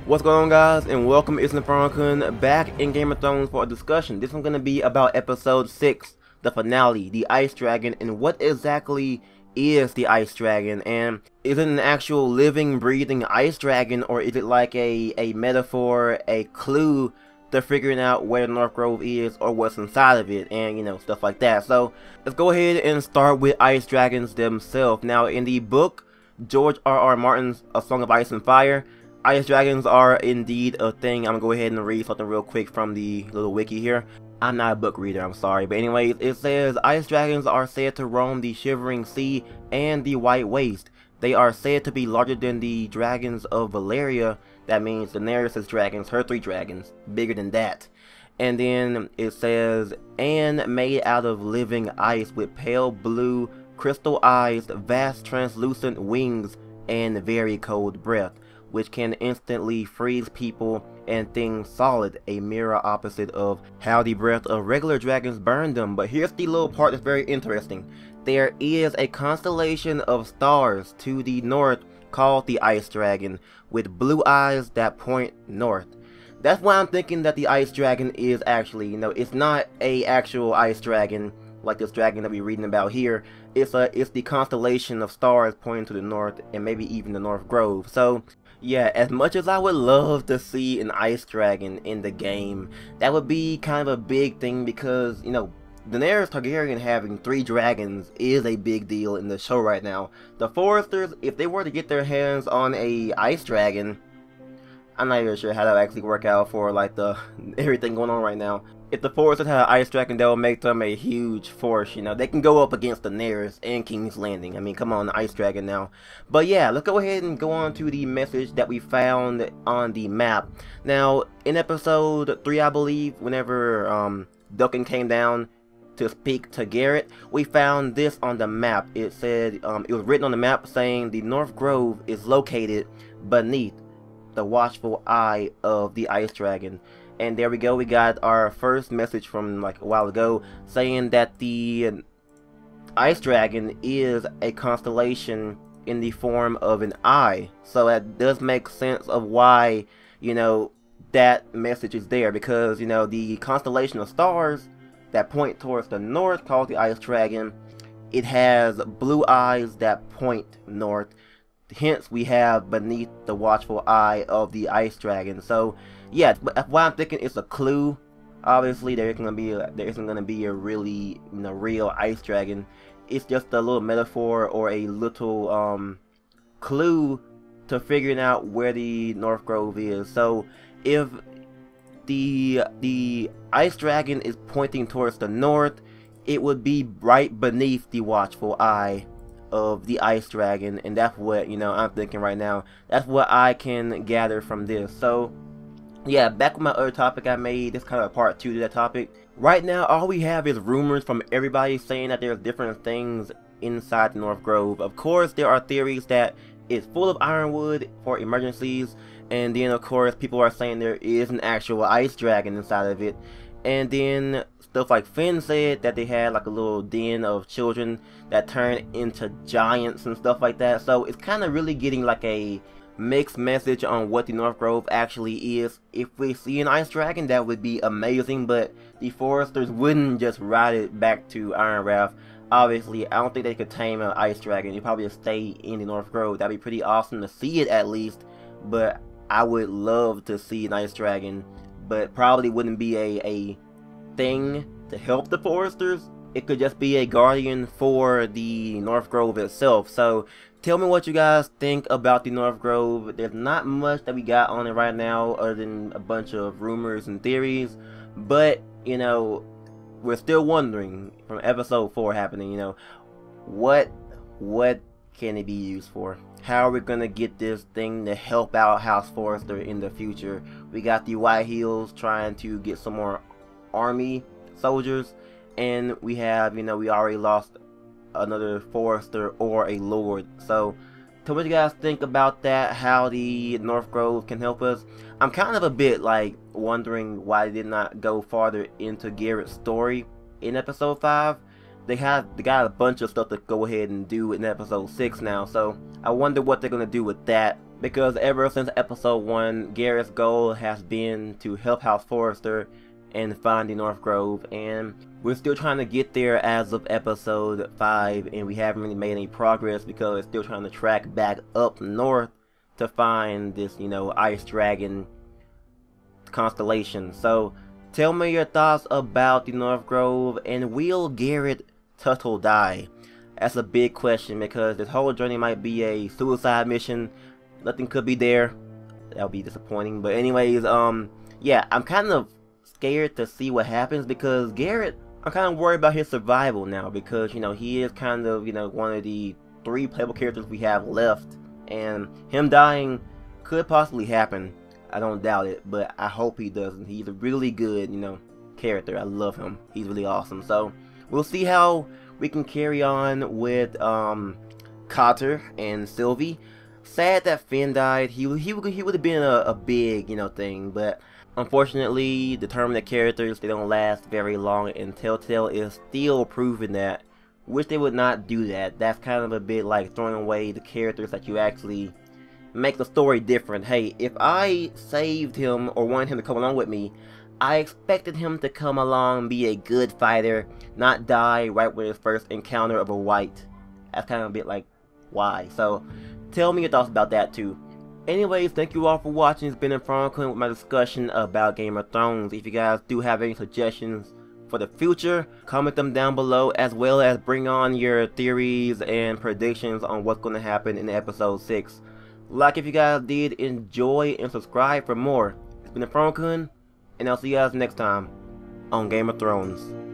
What's going on, guys, and welcome. It's InfernoKun back in Game of Thrones for a discussion. This one's going to be about episode 6, the finale, the Ice Dragon, and what exactly is the Ice Dragon, and is it an actual living, breathing Ice Dragon, or is it like a metaphor, a clue to figuring out where the North Grove is or what's inside of it, and stuff like that. So let's go ahead and start with Ice Dragons themselves. Now, in the book, George R.R. Martin's A Song of Ice and Fire, Ice Dragons are indeed a thing. I'm gonna go ahead and read something real quick from the little wiki here. I'm not a book reader, I'm sorry. But anyways, it says, Ice Dragons are said to roam the Shivering Sea and the White Waste. They are said to be larger than the dragons of Valeria. That means Daenerys' dragons, her 3 dragons. Bigger than that. And then it says, and made out of living ice with pale blue crystal eyes, vast translucent wings, and very cold breath, which can instantly freeze people and things solid, a mirror opposite of how the breath of regular dragons burn them. But here's the little part that's very interesting. There is a constellation of stars to the north called the Ice Dragon, with blue eyes that point north. That's why I'm thinking that the Ice Dragon is actually, it's not a actual Ice Dragon like this dragon that we're reading about here. It's the constellation of stars pointing to the north, and maybe even the North Grove. So yeah, as much as I would love to see an Ice Dragon in the game, that would be kind of a big thing because, Daenerys Targaryen having 3 dragons is a big deal in the show right now. The Foresters, if they were to get their hands on a Ice Dragon, I'm not even sure how that would actually work out for like everything going on right now. If the Foresters had an Ice Dragon, that would make them a huge force, They can go up against Daenerys and King's Landing. I mean, come on, the Ice Dragon now. But yeah, let's go ahead and go on to the message that we found on the map. Now, in episode 3, I believe, whenever Duncan came down to speak to Garrett, we found this on the map. It said, it was written on the map saying the North Grove is located beneath the watchful eye of the Ice Dragon. And there we go, we got our first message from like a while ago saying that the Ice Dragon is a constellation in the form of an eye. So that does make sense of why, that message is there, because, the constellation of stars that point towards the north called the Ice Dragon, it has blue eyes that point north. Hence, we have beneath the watchful eye of the Ice Dragon. So, yeah, that's why I'm thinking it's a clue. Obviously, there isn't gonna be a really, real Ice Dragon. It's just a little metaphor or a little clue to figuring out where the North Grove is. So, if the Ice Dragon is pointing towards the north, it would be right beneath the watchful eye of the Ice Dragon, and that's what I'm thinking right now. That's what I can gather from this. So yeah, back with my other topic I made. This kind of a part 2 to that topic. Right now, all we have is rumors from everybody saying that there's different things inside the North Grove. Of course, there are theories that it's full of ironwood for emergencies, and then of course people are saying there is an actual Ice Dragon inside of it. And then stuff like Finn said that they had like a little den of children that turn into giants and stuff like that. So it's kind of really getting like a mixed message on what the North Grove actually is. If we see an Ice Dragon, that would be amazing, but the Foresters wouldn't just ride it back to Ironrath. Obviously, I don't think they could tame an Ice Dragon. You'd probably just stay in the North Grove. That'd be pretty awesome to see it at least, but I would love to see an Ice Dragon, but probably wouldn't be a thing to help the Foresters. It could just be a guardian for the North Grove itself. So tell me what you guys think about the North Grove. There's not much that we got on it right now other than a bunch of rumors and theories, but we're still wondering from episode 4 happening, what can it be used for? How are we gonna get this thing to help out House Forrester in the future? We got the White Hills trying to get some more army soldiers, and we have, we already lost another Forester or a Lord. So tell me what you guys think about that, how the North Grove can help us. I'm kind of a bit like wondering why they did not go farther into Garrett's story in episode 5. They got a bunch of stuff to go ahead and do in episode 6 now, so I wonder what they're gonna do with that because ever since episode 1, Garrett's goal has been to help House Forrester and find the North Grove, and we're still trying to get there as of episode 5, and we haven't really made any progress because it's still trying to track back up north to find this, you know, ice dragon constellation. So tell me your thoughts about the North Grove, and will Garrett Tuttle die? That's a big question, because this whole journey might be a suicide mission. Nothing could be there. That would be disappointing. But anyways, yeah, I'm kind of scared to see what happens, because Garrett, I'm kind of worried about his survival now, because, you know, he is kind of, you know, one of the 3 playable characters we have left, and him dying could possibly happen. I don't doubt it, but I hope he doesn't. He's a really good, you know, character. I love him. He's really awesome. So we'll see how we can carry on with Cotter and Sylvie. Sad that Finn died. He would have been a big, you know, thing, but unfortunately, determined characters, they don't last very long, and Telltale is still proving that. Wish they would not do that. That's kind of a bit like throwing away the characters that you actually make the story different. Hey, if I saved him or wanted him to come along with me, I expected him to come along, be a good fighter, not die right with his first encounter of a white. That's kind of a bit like, why? So tell me your thoughts about that too. Anyways, thank you all for watching. It's been InfernoKun with my discussion about Game of Thrones. If you guys do have any suggestions for the future, comment them down below, as well as bring on your theories and predictions on what's going to happen in episode 6. Like if you guys did enjoy, and subscribe for more. It's been InfernoKun, and I'll see you guys next time on Game of Thrones.